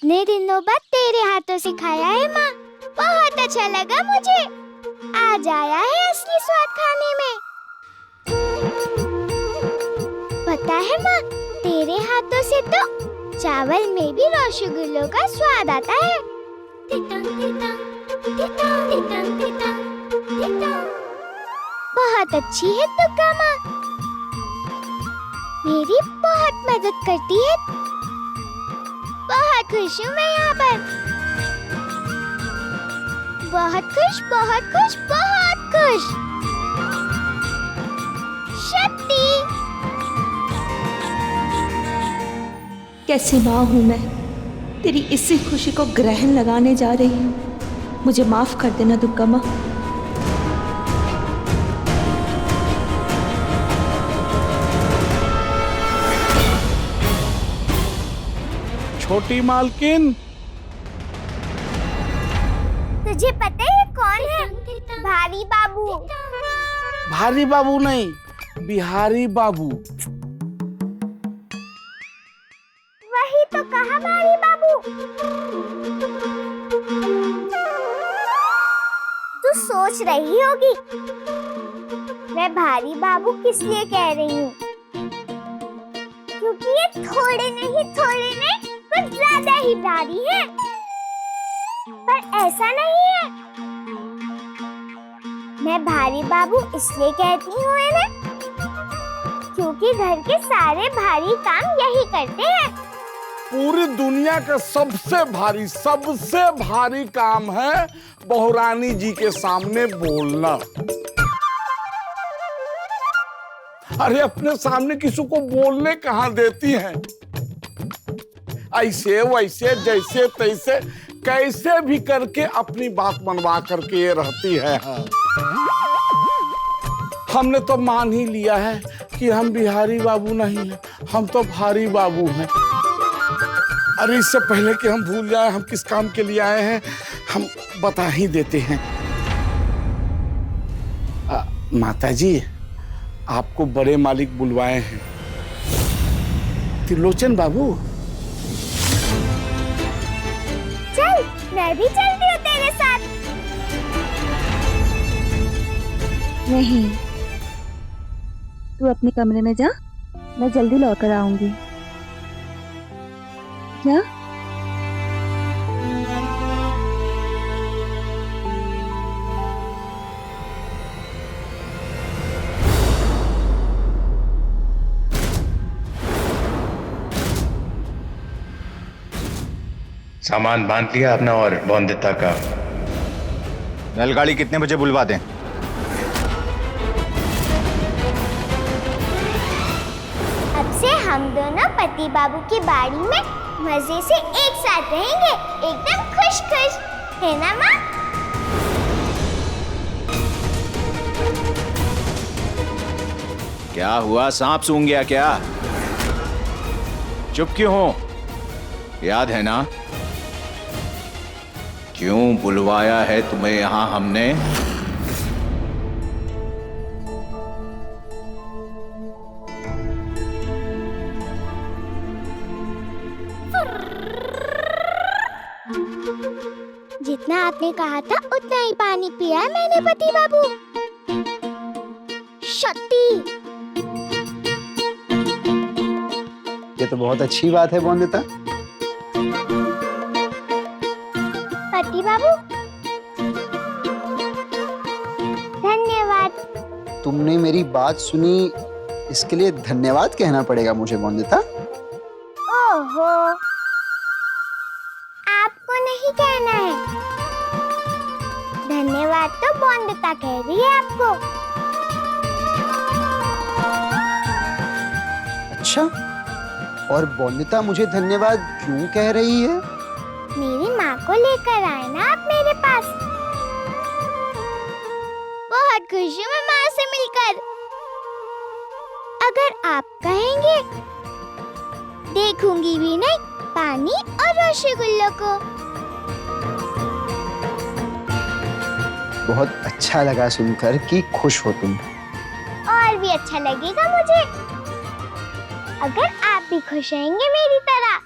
इतने दिनों बाद तेरे हाथों से खाया है माँ, बहुत अच्छा लगा मुझे। आज आया है असली स्वाद खाने में। पता है माँ, तेरे हाथों से तो चावल में भी रसगुल्लों का स्वाद आता है। बहुत अच्छी है दुर्गा माँ, मेरी बहुत मदद करती है। बहुत खुश हूँ मैं यहाँ पर, बहुत खुश, बहुत खुश, बहुत खुश। शक्ति, कैसी माँ हूँ मैं, तेरी इसी खुशी को ग्रहण लगाने जा रही हूँ। मुझे माफ कर देना दुर्गा माँ। छोटी मालकिन, तुझे पता है कौन है? भारी बाबू। भारी बाबू नहीं, बिहारी बाबू। वही तो कहा भारी बाबू। तू सोच रही होगी मैं भारी बाबू किस लिए कह रही हूँ, क्योंकि ये थोड़े नहीं कुछ ज्यादा ही भारी है। पर ऐसा नहीं है, मैं भारी बाबू इसलिए कहती हूँ है ना, क्योंकि घर के सारे भारी काम यही करते हैं। पूरी दुनिया का सबसे भारी काम है बहुरानी जी के सामने बोलना। अरे अपने सामने किसी को बोलने कहाँ देती हैं? ऐसे वैसे जैसे तैसे कैसे भी करके अपनी बात मनवा करके ये रहती है। हाँ। हमने तो मान ही लिया है कि हम बिहारी बाबू नहीं हैं, हम तो भारी बाबू हैं। अरे इससे पहले कि हम भूल जाएं हम किस काम के लिए आए हैं, हम बता ही देते हैं। माताजी, आपको बड़े मालिक बुलवाए हैं। त्रिलोचन बाबू, चल मैं भी चलती हूँ तेरे साथ। नहीं, तू अपने कमरे में जा, मैं जल्दी लौट कर आऊंगी। क्या? सामान बांध लिया अपना और बौंदिता का। बैलगाड़ी कितने बजे बुलवा दें? अब से हम दोनों पति बाबू की बाड़ी में मजे से एक साथ रहेंगे, एकदम खुश खुश, है ना माँ? क्या हुआ, सांप सूंघ गया क्या? चुप क्यों हो? याद है ना क्यों बुलवाया है तुम्हें यहां हमने? जितना आपने कहा था उतना ही पानी पिया है मैंने पति बाबू। शक्ति, ये तो बहुत अच्छी बात है बौंदिता। पति बाबू धन्यवाद। तुमने मेरी बात सुनी, इसके लिए धन्यवाद कहना पड़ेगा मुझे बौंदिता। ओहो, आपको नहीं कहना है, धन्यवाद तो बौंदिता कह रही है आपको। अच्छा, और बौंदिता मुझे धन्यवाद क्यों कह रही है? मेरी माँ को लेकर आए ना आप मेरे पास। बहुत खुश हूँ मैं माँ से मिलकर। अगर आप कहेंगे देखूंगी भी नहीं पानी और रसगुल्लों को। बहुत अच्छा लगा सुनकर कि खुश हो तुम। और भी अच्छा लगेगा मुझे अगर आप भी खुश रहेंगे मेरी तरह।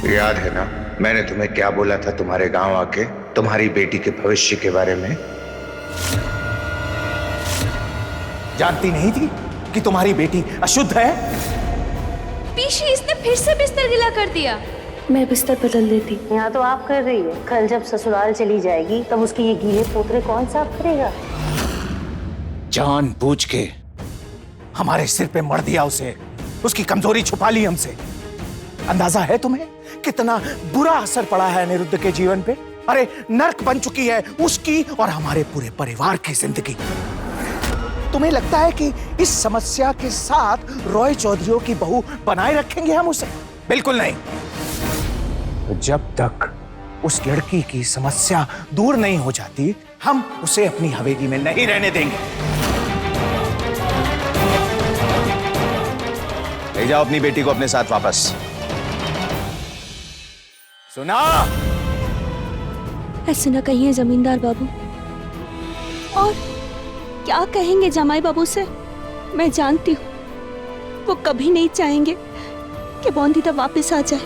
याद है ना मैंने तुम्हें क्या बोला था तुम्हारे गांव आके, तुम्हारी बेटी के भविष्य के बारे में? जानती नहीं थी कि तुम्हारी बेटी अशुद्ध है? पीशी, इसने फिर से बिस्तर गीला कर दिया। मैं बिस्तर बदल देती। यहाँ तो आप कर रही है, कल जब ससुराल चली जाएगी तब उसके ये गीले पोतरे कौन साफ करेगा? जानबूझ के हमारे सिर पे मर दिया उसे, उसकी कमजोरी छुपा ली हमसे। अंदाजा है तुम्हें कितना बुरा असर पड़ा है अनिरुद्ध के जीवन पे? अरे नर्क बन चुकी है उसकी और हमारे पूरे परिवार की जिंदगी। तुम्हें लगता है कि इस समस्या के साथ रॉय चौधरी की बहू बनाए रखेंगे हम उसे? बिल्कुल नहीं। तो जब तक उस लड़की की समस्या दूर नहीं हो जाती, हम उसे अपनी हवेली में नहीं रहने देंगे। ले जाओ अपनी बेटी को अपने साथ वापस। सुना? ऐसे ना कहिए जमींदार बाबू। और क्या कहेंगे जमाई बाबू से? मैं जानती हूँ वो कभी नहीं चाहेंगे कि बोंदिता वापस आ जाए।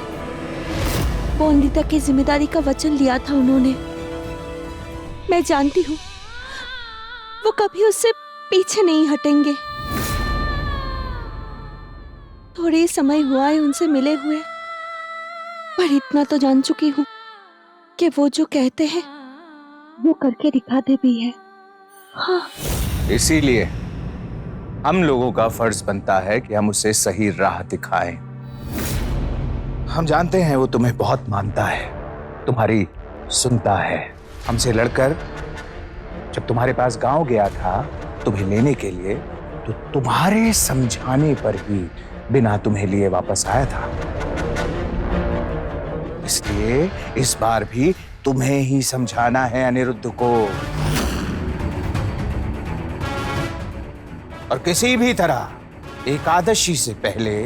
बोंदिता की जिम्मेदारी का वचन लिया था उन्होंने। मैं जानती हूँ वो कभी उससे पीछे नहीं हटेंगे। थोड़े समय हुआ है उनसे मिले हुए, पर इतना तो जान चुकी हूँ कि वो जो कहते हैं वो करके दिखाते भी है। हाँ, इसीलिए हम लोगों का फर्ज बनता है कि हम उसे सही राह दिखाएं। हम जानते हैं वो तुम्हें बहुत मानता है, तुम्हारी सुनता है। हमसे लड़कर जब तुम्हारे पास गांव गया था तुम्हें लेने के लिए, तो तुम्हारे समझाने पर ही बिना तुम्हें लिए वापस आया था। इसलिए इस बार भी तुम्हें ही समझाना है अनिरुद्ध को, और किसी भी तरह एकादशी से पहले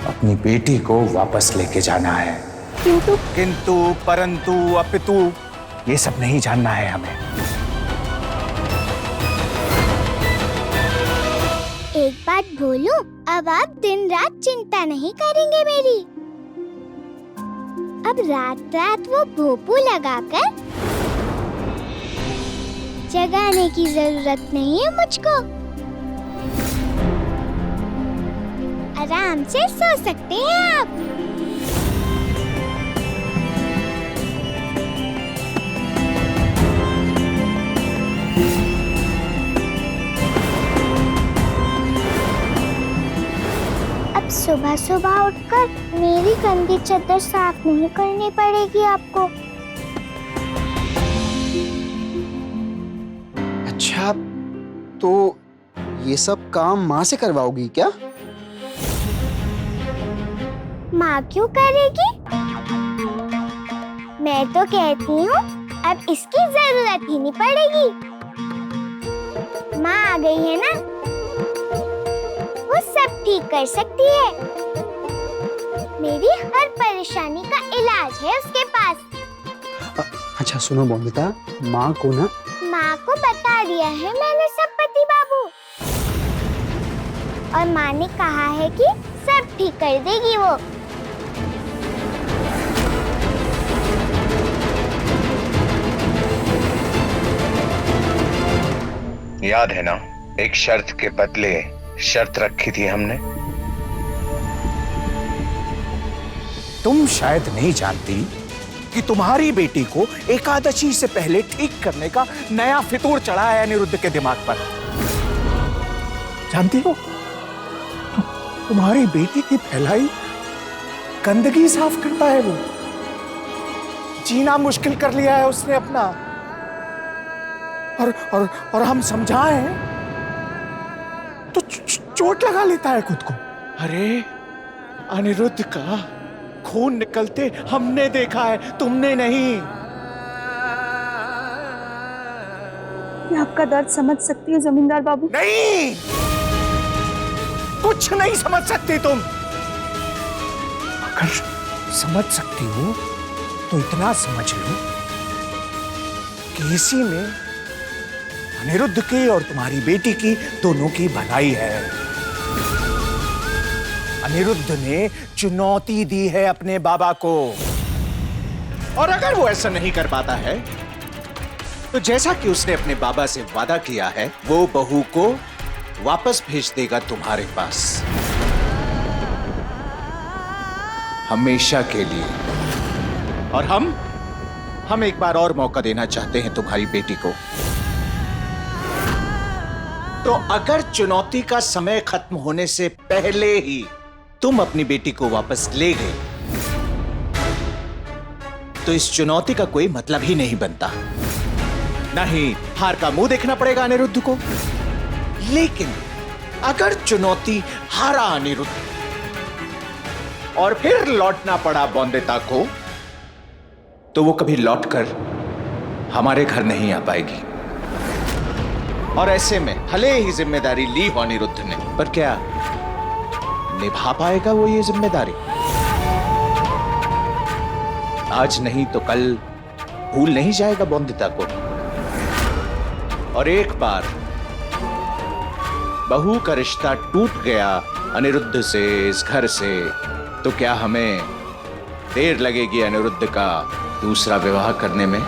अपनी बेटी को वापस लेके जाना है। किंतु परंतु अपितु ये सब नहीं जानना है हमें। एक बात बोलूं, अब आप दिन रात चिंता नहीं करेंगे मेरी। अब रात रात वो भोपू लगाकर जगाने की जरूरत नहीं है मुझको। आराम से सो सकते हैं आप। अब सुबह सुबह उठकर मेरी गंदी चादर साफ नहीं करनी पड़ेगी आपको। अच्छा, तो ये सब काम माँ से करवाओगी क्या? माँ क्यों करेगी? मैं तो कहती हूँ अब इसकी जरूरत ही नहीं पड़ेगी। माँ आ गई है ना, वो सब ठीक कर सकती है। मेरी हर परेशानी का इलाज है उसके पास। अच्छा सुनो बोंदिता, माँ को ना, माँ को बता दिया है मैंने सब पति बाबू, और माँ ने कहा है कि सब ठीक कर देगी वो। याद है ना एक शर्त के बदले शर्त रखी थी हमने? तुम शायद नहीं जानती कि तुम्हारी बेटी को एकादशी से पहले ठीक करने का नया फितूर चढ़ा है अनिरुद्ध के दिमाग पर। जानती हो, तुम्हारी बेटी की फैलाई गंदगी साफ करता है वो। जीना मुश्किल कर लिया है उसने अपना, और हम समझाएं तो चोट लगा लेता है खुद को। अरे अनिरुद्ध का खून निकलते हमने देखा है, तुमने नहीं। मैं आपका दर्द समझ सकती हूँ जमींदार बाबू। नहीं, कुछ नहीं समझ सकती तुम। अगर समझ सकती हो तो इतना समझ लो कि इसी में अनिरुद्ध की और तुम्हारी बेटी की दोनों की भलाई है। अनिरुद्ध ने चुनौती दी है अपने बाबा को, और अगर वो ऐसा नहीं कर पाता है तो जैसा कि उसने अपने बाबा से वादा किया है, वो बहू को वापस भेज देगा तुम्हारे पास, हमेशा के लिए। और हम एक बार और मौका देना चाहते हैं तुम्हारी बेटी को। तो अगर चुनौती का समय खत्म होने से पहले ही तुम अपनी बेटी को वापस ले गए तो इस चुनौती का कोई मतलब ही नहीं बनता। नहीं, हार का मुंह देखना पड़ेगा अनिरुद्ध को। लेकिन अगर चुनौती हारा अनिरुद्ध और फिर लौटना पड़ा बौंदेता को, तो वो कभी लौटकर हमारे घर नहीं आ पाएगी। और ऐसे में भले ही जिम्मेदारी ली हो अनिरुद्ध ने, पर क्या निभा पाएगा वो ये जिम्मेदारी? आज नहीं तो कल भूल नहीं जाएगा बौंदिता को। और एक बार बहू का रिश्ता टूट गया अनिरुद्ध से, इस घर से, तो क्या हमें देर लगेगी अनिरुद्ध का दूसरा विवाह करने में?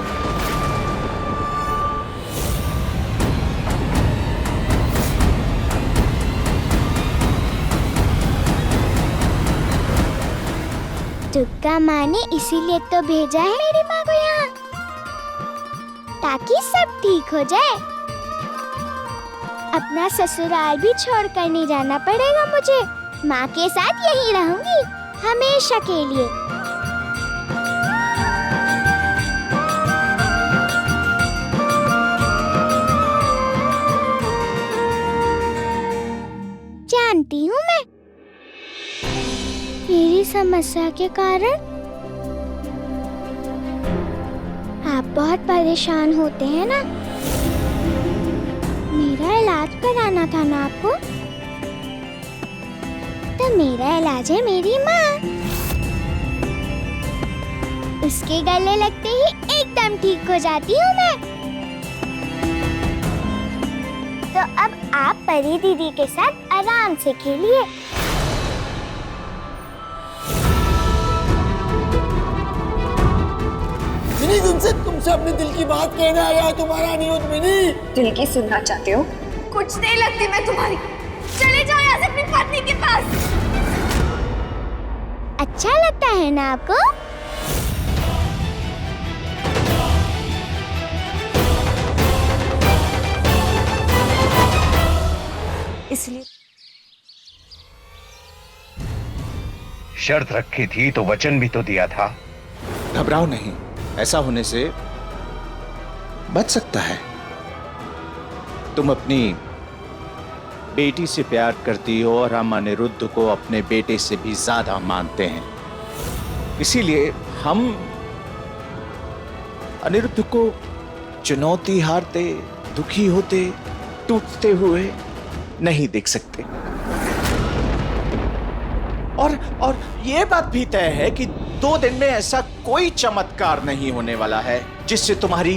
दुर्गा माँ ने इसीलिए तो भेजा है मेरी माँ को यहाँ, ताकि सब ठीक हो जाए। अपना ससुराल भी छोड़कर नहीं जाना पड़ेगा मुझे। माँ के साथ यहीं रहूंगी हमेशा के लिए। जानती हूँ मैं, मेरी समस्या के कारण आप बहुत परेशान होते हैं ना। मेरा इलाज कराना था ना आपको, तो मेरा इलाज है मेरी माँ। उसके गले लगते ही एकदम ठीक हो जाती हूँ मैं। तो अब आप परी दीदी के साथ आराम से खेलिए। मिनी, तुमसे अपने दिल की बात कहने आया है तुम्हारा अनिरुद्ध। मिनी, दिल की सुनना चाहते हो? कुछ नहीं लगती मैं तुम्हारी। चले जाओ यहाँ से अपनी पत्नी के पास। अच्छा लगता है ना आपको? इसलिए शर्त रखी थी तो वचन भी तो दिया था। घबराओ नहीं, ऐसा होने से बच सकता है। तुम अपनी बेटी से प्यार करती हो और हम अनिरुद्ध को अपने बेटे से भी ज्यादा मानते हैं। इसीलिए हम अनिरुद्ध को चुनौती हारते, दुखी होते, टूटते हुए नहीं देख सकते। और ये बात भी तय है कि 2 दिन में ऐसा कोई चमत्कार नहीं होने वाला है जिससे तुम्हारी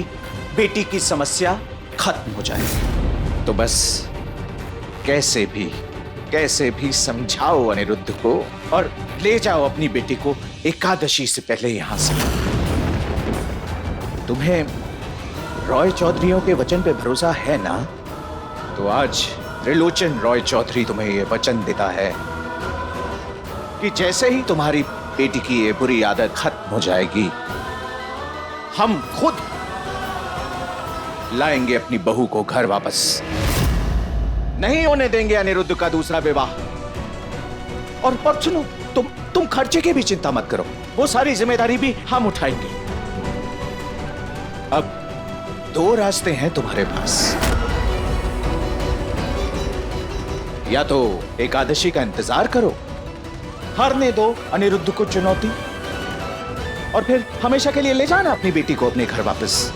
बेटी की समस्या खत्म हो जाए। तो बस कैसे भी समझाओ अनिरुद्ध को और ले जाओ अपनी बेटी को एकादशी से पहले यहां से। तुम्हें रॉय चौधरियों के वचन पे भरोसा है ना? तो आज त्रिलोचन रॉय चौधरी तुम्हें यह वचन देता है कि जैसे ही तुम्हारी बेटी की ये बुरी आदत खत्म हो जाएगी, हम खुद लाएंगे अपनी बहू को घर वापस। नहीं होने देंगे अनिरुद्ध का दूसरा विवाह। और सुनो, तुम खर्चे की भी चिंता मत करो, वो सारी जिम्मेदारी भी हम उठाएंगे। अब 2 रास्ते हैं तुम्हारे पास। या तो एकादशी का इंतजार करो, हारने दो अनिरुद्ध को चुनौती, और फिर हमेशा के लिए ले जाना अपनी बेटी को अपने घर वापस,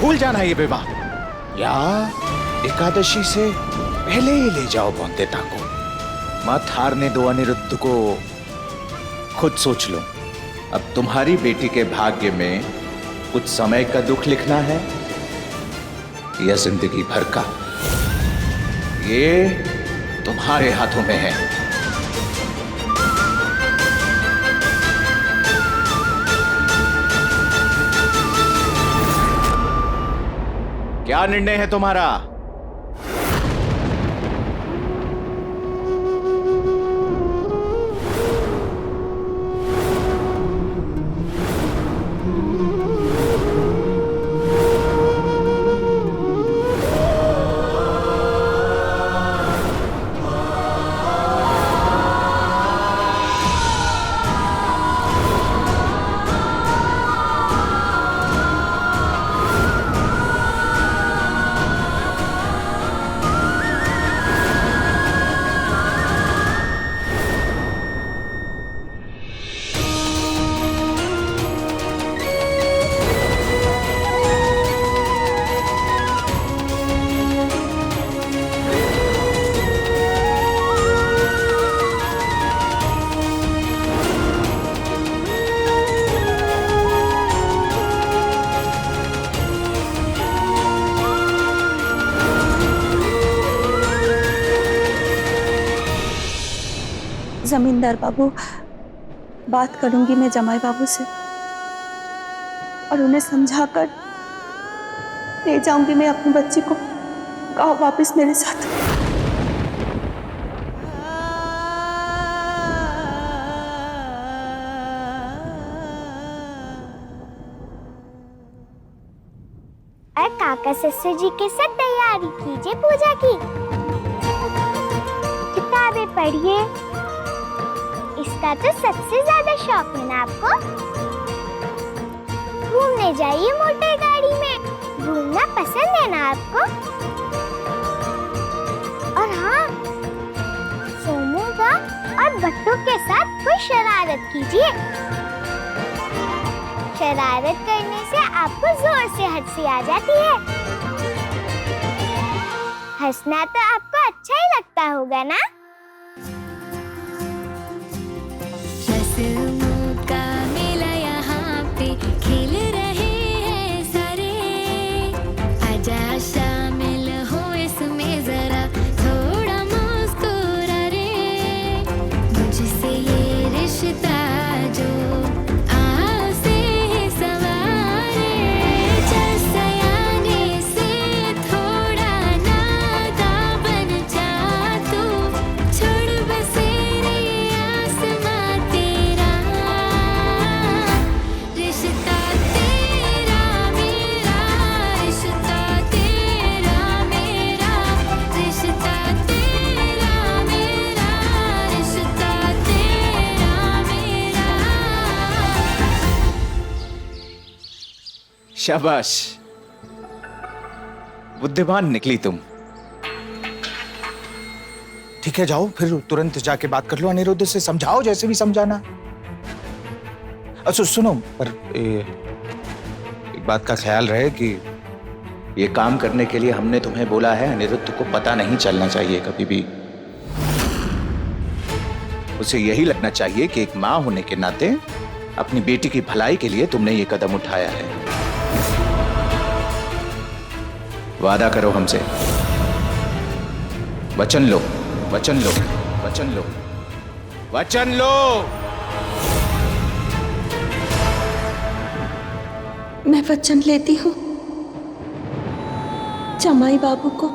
भूल जाना ये विवाह। या एकादशी से पहले ही ले जाओ बौंदेता को। मत हारने दो अनिरुद्ध को। खुद सोच लो, अब तुम्हारी बेटी के भाग्य में कुछ समय का दुख लिखना है या जिंदगी भर का, ये तुम्हारे हाथों में है। निर्णय है तुम्हारा? जमींदार बाबू, बात करूंगी मैं जमाई बाबू से और उन्हें समझाकर ले जाऊंगी मैं अपनी बच्ची को गाँव वापस मेरे साथ। और काका ससुर जी के साथ तैयारी कीजिए पूजा की। किताबें पढ़िए, इसका तो सबसे ज्यादा शौक है ना आपको। घूमने जाइए मोटर गाड़ी में, घूमना पसंद है ना आपको। और हाँ, सोमू का और बट्टू के साथ कोई शरारत कीजिए। शरारत करने से आपको जोर से हंसी आ जाती है। हंसना तो आपको अच्छा ही लगता होगा ना। का मेला यहाँ पे खेल रहे हैं सारे, आजा शामिल हो इसमें जरा थोड़ा मुस्कुरा रे। मुझसे ये रिश्ता जो आपसे सवारे, चल सयाने से थोड़ा नादा बन जा तू, छोड़ बसेरे आसमां तेरा, रिश्ता तेरा मेरा, रिश्ता तेरा मेरा, रिश्ता तेरा मेरा, रिश्ता तेरा मेरा। शाबाश, बुद्धिमान निकली तुम। ठीक है, जाओ फिर तुरंत जाके बात कर लो अनिरुद्ध से, समझाओ जैसे भी समझाना। अच्छा सुनो, पर एक बात का ख्याल रहे कि ये काम करने के लिए हमने तुम्हें बोला है, अनिरुद्ध को पता नहीं चलना चाहिए कभी भी। उसे यही लगना चाहिए कि एक माँ होने के नाते अपनी बेटी की भलाई के लिए तुमने ये कदम उठाया है। वादा करो हमसे, वचन लो, वचन लो, वचन लो, वचन लो। मैं वचन लेती हूँ, जमाई बाबू को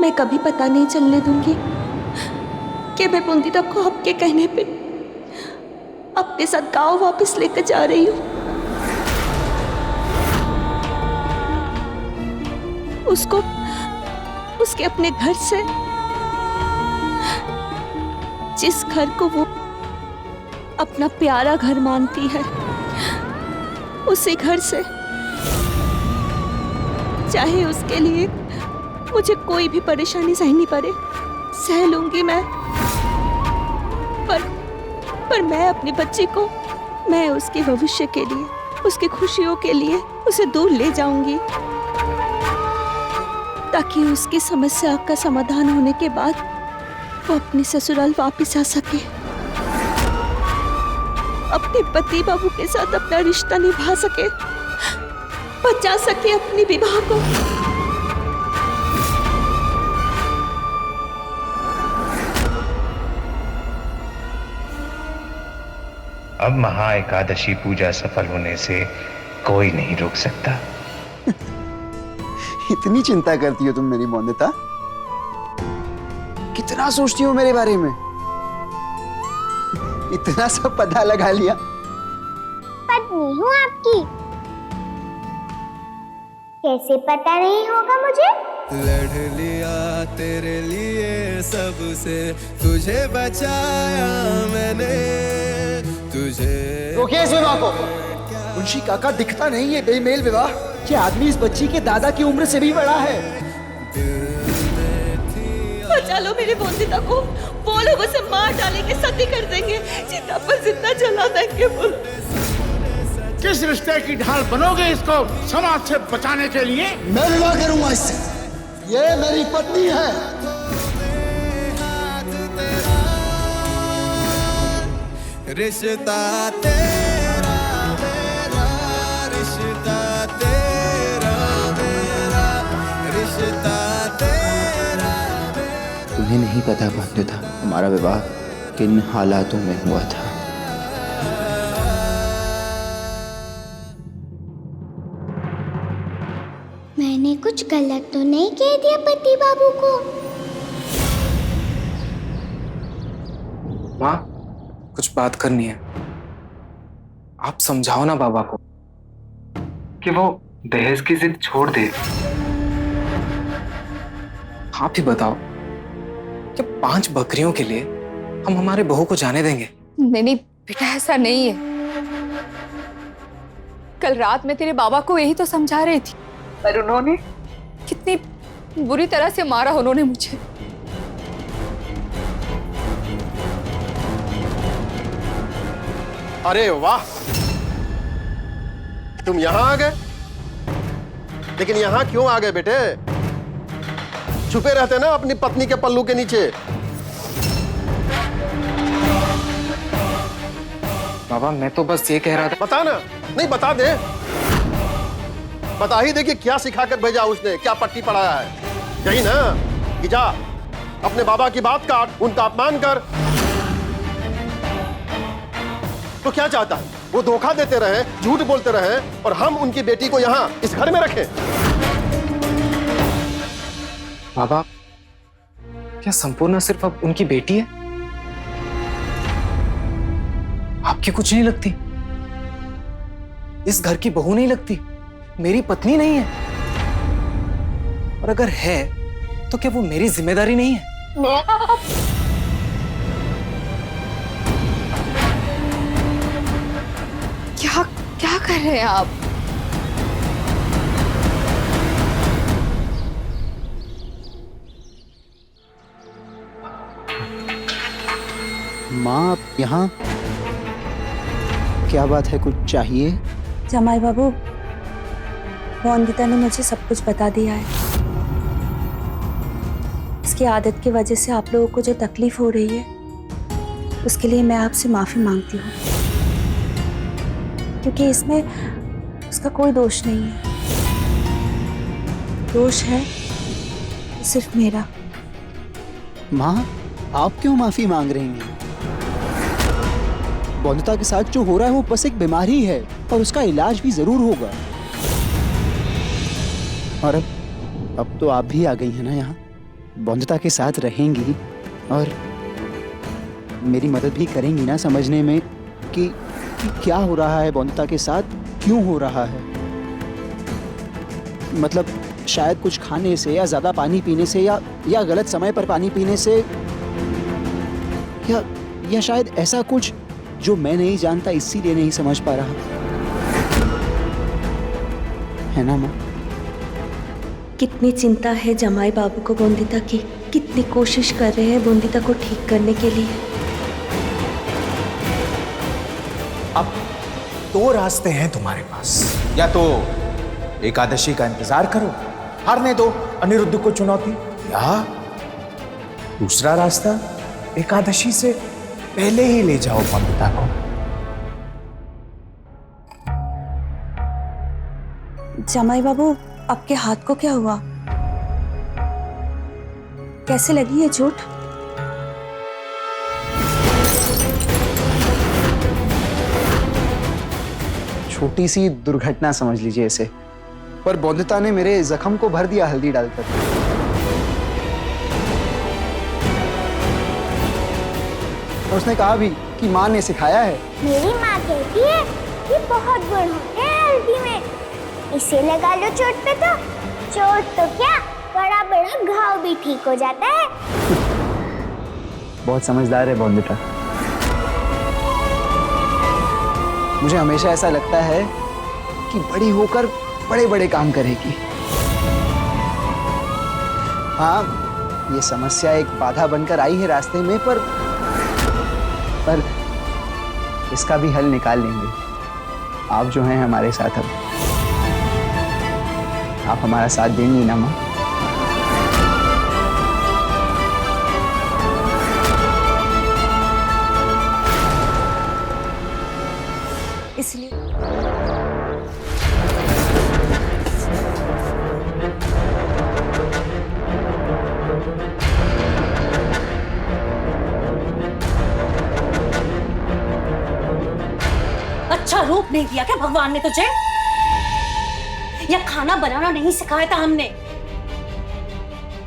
मैं कभी पता नहीं चलने दूंगी कि मैं बुंदीदा को आपके कहने पे अपने साथ गांव वापस लेकर जा रही हूँ। उसको उसके अपने घर से, जिस घर को वो अपना प्यारा घर मानती है, उसी घर से, चाहे उसके लिए मुझे कोई भी परेशानी सहनी पड़े, सह लूंगी मैं। पर मैं अपनी बच्ची को, मैं उसके भविष्य के लिए, उसकी खुशियों के लिए उसे दूर ले जाऊंगी, ताकि उसकी समस्या का समाधान होने के बाद वो अपने ससुराल वापस आ सके, अपने पति बाबू के साथ अपना रिश्ता निभा सके, बचा सके अपनी विवाह को। अब महा एकादशी पूजा सफल होने से कोई नहीं रोक सकता। इतनी चिंता करती हो तुम मेरी बोंदिता? कितना सोचती हो मेरे बारे में? इतना सब पता लगा लिया। पत्नी हूँ आपकी, कैसे पता नहीं होगा मुझे? लड़ लिया तेरे लिए सबसे, तुझे बचाया मैंने, तुझे। रोकिए इस विवाह को। मुंशी काका दिखता नहीं है बेमेल विवाह। ये आदमी इस बच्ची के दादा की उम्र से भी बड़ा है। बचा लो मेरी बोंदिता को। वो लोग उसे मार डालेंगे, सती कर देंगे, जिंदा पर जिंदा जला देंगे। बोलो किस रिश्ते की ढाल बनोगे इसको समाज से बचाने के लिए? मैं विवाह करूंगा इससे। ये मेरी पत्नी है। रिश्ता तेरा मेरा, रिश्ता तेरा मेरा, रिश्ता तेरा मेरा। तुम्हें नहीं पता बोंदिता, हमारा विवाह किन हालातों में हुआ था। मैंने कुछ गलत तो नहीं कह दिया पति बाबू को? माँ, कुछ बात करनी है। आप समझाओ ना बाबा को कि वो दहेज की जिद छोड़ दे। आप ही बताओ कि 5 बकरियों के लिए हम हमारे बहू को जाने देंगे? नहीं बेटा, ऐसा नहीं है। कल रात मैं तेरे बाबा को यही तो समझा रही थी, पर उन्होंने कितनी बुरी तरह से मारा उन्होंने मुझे। अरे वाह, तुम यहाँ आ गए। लेकिन यहाँ क्यों आ गए बेटे? छुपे रहते ना अपनी पत्नी के पल्लू के नीचे। बाबा, मैं तो बस ये कह रहा था। बता ना। नहीं, बता दे। बता ही दे कि क्या सिखाकर भेजा उसने, क्या पट्टी पढ़ाया है। यही ना कि जा अपने बाबा की बात काट, उनका अपमान कर। तो क्या चाहता है? वो धोखा देते रहे, झूठ बोलते रहे, और हम उनकी बेटी को यहाँ इस घर में रखें। बाबा, क्या संपूर्णा सिर्फ अब उनकी बेटी है? आपकी कुछ नहीं लगती? इस घर की बहू नहीं लगती? मेरी पत्नी नहीं है? और अगर है तो क्या वो मेरी जिम्मेदारी नहीं है? क्या कर रहे हैं आप? माँ, आप यहाँ क्या बात है? कुछ चाहिए? जमाई बाबू, बोंदिता ने मुझे सब कुछ बता दिया है। इसकी आदत की वजह से आप लोगों को जो तकलीफ हो रही है, उसके लिए मैं आपसे माफी मांगती हूँ, क्योंकि इसमें उसका कोई दोष नहीं है। दोष है सिर्फ मेरा। माँ, आप क्यों माफी मांग रही हैं? बोंदिता के साथ जो हो रहा है वो बस एक बीमारी है, और उसका इलाज भी जरूर होगा। और अब तो आप भी आ गई हैं ना यहाँ, बोंदिता के साथ रहेंगी और मेरी मदद भी करेंगी ना समझने में कि क्या हो रहा है बोंदिता के साथ, क्यों हो रहा है। मतलब शायद कुछ खाने से, या ज्यादा पानी पीने से, या गलत समय पर पानी पीने से, या शायद ऐसा कुछ जो मैं नहीं जानता, इसीलिए नहीं समझ पा रहा। है ना माँ? कितनी चिंता है जमाई बाबू को बोंदिता की, कितनी कोशिश कर रहे हैं बोंदिता को ठीक करने के लिए। अब 2 रास्ते हैं तुम्हारे पास। या तो एकादशी का इंतजार करो, हारने दो अनिरुद्ध को चुनौती, या दूसरा रास्ता, एकादशी से पहले ही ले जाओ बोंदिता को। जमाई बाबू, आपके हाथ को क्या हुआ? कैसे लगी है चोट? छोटी सी दुर्घटना समझ लीजिए इसे। पर बौंदता ने मेरे जख्म को भर दिया हल्दी डालकर। और उसने कहा भी कि माँ ने सिखाया है। मेरी माँ कहती है कि बहुत गुण होते हैं हल्दी में, इसे लगा लो चोट पे तो चोट तो क्या, बड़ा बड़ा घाव भी ठीक हो जाता है। बहुत समझदार है बौंदता। मुझे हमेशा ऐसा लगता है कि बड़ी होकर बड़े बड़े काम करेगी। हाँ, ये समस्या एक बाधा बनकर आई है रास्ते में, पर इसका भी हल निकाल लेंगे। आप जो हैं हमारे साथ, अब आप हमारा साथ देंगी ना माँ? इसलिए अच्छा रूप नहीं दिया क्या भगवान ने तुझे? या खाना बनाना नहीं सिखाया था हमने?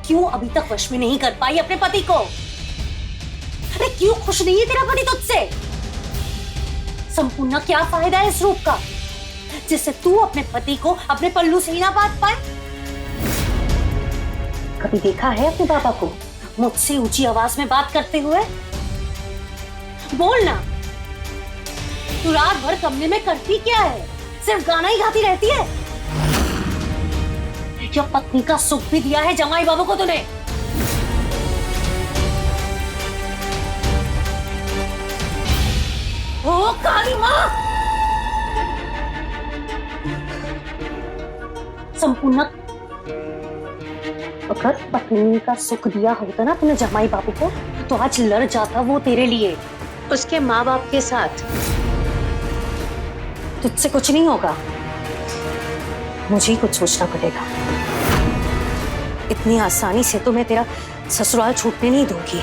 क्यों अभी तक वश में नहीं कर पाई अपने पति को? अरे क्यों खुश नहीं है तेरा पति तुझसे? संपूर्ण क्या फायदा है इस रूप का जिससे तू अपने पति को अपने पल्लू से ही ना बांध पाए? कभी देखा है अपने पापा को मुझसे ऊंची आवाज में बात करते हुए? बोल ना, तू रात भर कमरे में करती क्या है? सिर्फ गाना ही गाती रहती है? क्या पत्नी का सुख भी दिया है जमाई बाबू को तूने? ओ काली माँ! संपूर्ण, अगर पत्नी का सुख दिया होता ना तूने जमाई बाबू को, तो आज लड़ जाता वो तेरे लिए, उसके माँ बाप के साथ। तुझसे कुछ नहीं होगा, मुझे ही कुछ सोचना पड़ेगा। इतनी आसानी से तो मैं तेरा ससुराल छूटने नहीं दूंगी।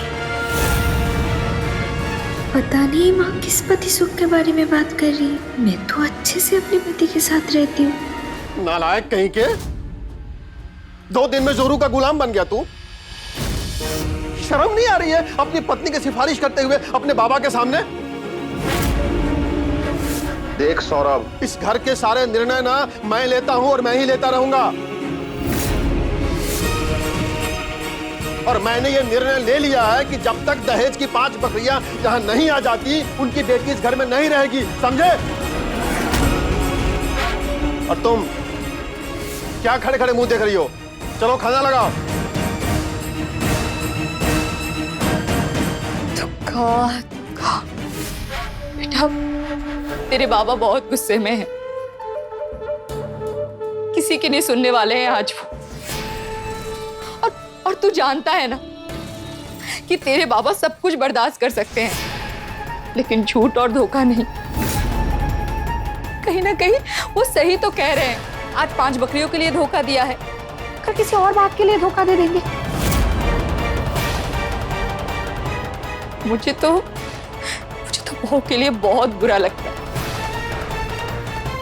पता नहीं माँ किस पति सुख के बारे में बात कर रही है। मैं तो अच्छे से अपने पति के साथ रहती हूँ। नालायक कहीं के, 2 दिन में जोरू का गुलाम बन गया तू। शर्म नहीं आ रही है अपनी पत्नी की सिफारिश करते हुए अपने बाबा के सामने? देख सौरभ, इस घर के सारे निर्णय ना मैं लेता हूं और मैं ही लेता रहूंगा। और मैंने ये निर्णय ले लिया है कि जब तक दहेज की 5 बकरियां यहां नहीं आ जाती, उनकी बेटी इस घर में नहीं रहेगी, समझे? और तुम क्या खड़े खड़े मुंह देख रही हो? चलो खाना लगाओ। बेटा, तेरे बाबा बहुत गुस्से में हैं। किसी की नहीं सुनने वाले हैं आज वो। और तू जानता है ना कि तेरे बाबा सब कुछ बर्दाश्त कर सकते हैं, लेकिन झूठ और धोखा नहीं। कहीं ना कहीं वो सही तो कह रहे हैं। आज 5 बकरियों के लिए धोखा दिया है, कल किसी और बात के लिए धोखा दे देंगे। मुझे तो बहू के लिए बहुत बुरा लगता है।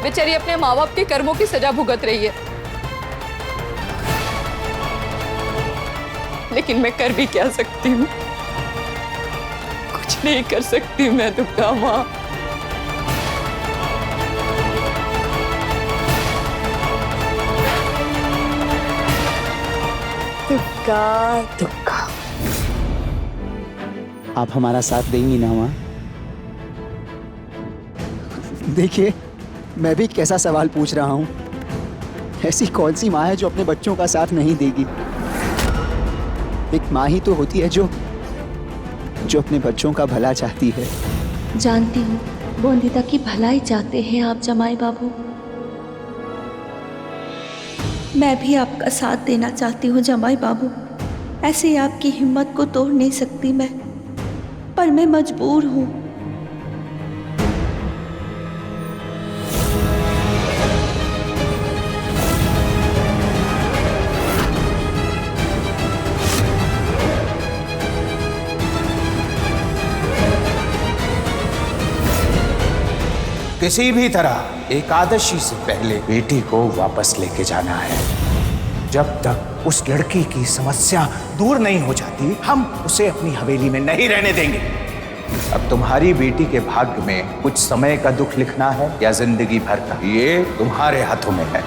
बेचारी अपने माँ बाप के कर्मों की सजा भुगत रही है, लेकिन मैं कर भी क्या सकती हूँ? कुछ नहीं कर सकती मैं दुर्गा माँ। दुर्गा दुर्गा। आप हमारा साथ देंगी ना माँ? देखिए, मैं भी कैसा सवाल पूछ रहा हूँ। ऐसी कौन सी माँ है जो अपने बच्चों का साथ नहीं देगी? एक माँ ही तो होती है जो अपने बच्चों का भला चाहती है। जानती हूँ बौंदिता की भलाई चाहते हैं आप जमाई बाबू। मैं भी आपका साथ देना चाहती हूँ जमाई बाबू। ऐसे आपकी हिम्मत को तोड़ नहीं सकती मैं, पर मैं मजबूर हूँ। किसी भी तरह एकादशी से पहले बेटी को वापस लेके जाना है। जब तक उस लड़की की समस्या दूर नहीं हो जाती, हम उसे अपनी हवेली में नहीं रहने देंगे। अब तुम्हारी बेटी के भाग्य में कुछ समय का दुख लिखना है या जिंदगी भर का, ये तुम्हारे हाथों में है।